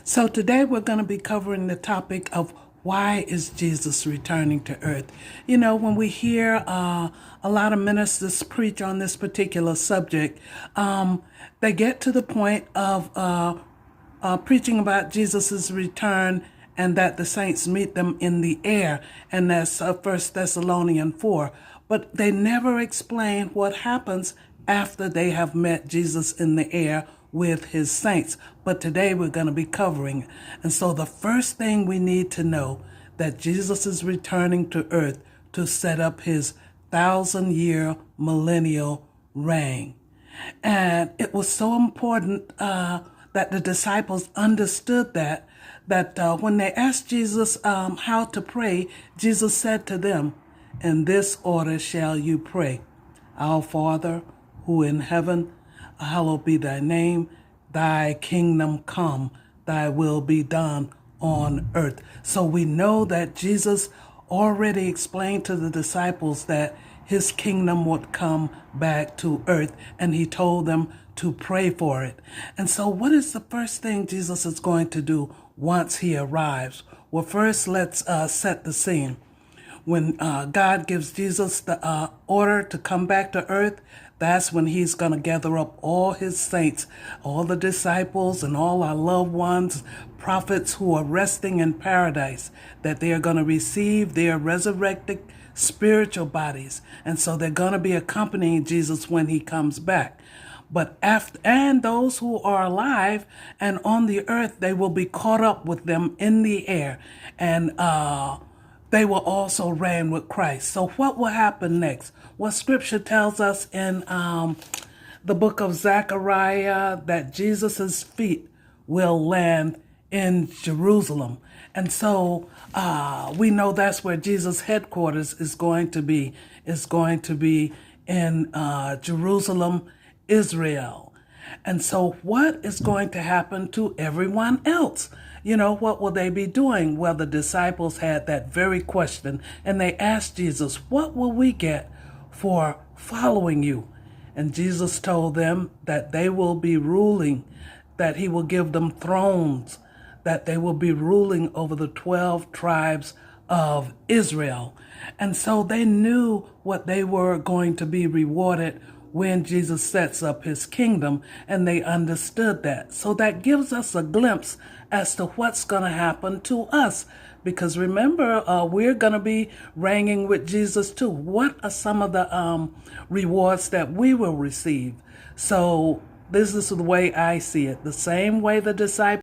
So today we're going to be covering the topic of why is Jesus returning to earth? You know, when we hear a lot of ministers preach on this particular subject, they get to the point of preaching about Jesus's return and that the saints meet them in the air, and that's 1 Thessalonians 4. But they never explain what happens after they have met Jesus in the air with his saints. But today we're going to be covering it. And so the first thing we need to know that Jesus is returning to earth to set up his 1,000-year millennial reign. And it was so important that the disciples understood that when they asked Jesus how to pray, Jesus said to them, "In this order shall you pray. Our Father, who in heaven, hallowed be thy name. Thy kingdom come, thy will be done on earth." So we know that Jesus already explained to the disciples that his kingdom would come back to earth, and he told them to pray for it. And so what is the first thing Jesus is going to do once he arrives? Well, first let's set the scene. When God gives Jesus the order to come back to earth, that's when he's going to gather up all his saints, all the disciples and all our loved ones, prophets who are resting in paradise, that they are going to receive their resurrected spiritual bodies. And so they're going to be accompanying Jesus when he comes back. But and those who are alive and on the earth, they will be caught up with them in the air. And they will also reign with Christ. So what will happen next? Well, scripture tells us in the book of Zechariah that Jesus's feet will land in Jerusalem. And so we know that's where Jesus' headquarters is going to be. It's going to be in Jerusalem, Israel. And so what is going to happen to everyone else? You know, what will they be doing? Well, the disciples had that very question, and they asked Jesus, "What will we get for following you?" And Jesus told them that they will be ruling, that he will give them thrones, that they will be ruling over the 12 tribes of Israel. And so they knew what they were going to be rewarded when Jesus sets up his kingdom, and they understood that. So that gives us a glimpse as to what's going to happen to us. Because remember, we're going to be reigning with Jesus too. What are some of the rewards that we will receive? So this is the way I see it. The same way the disciples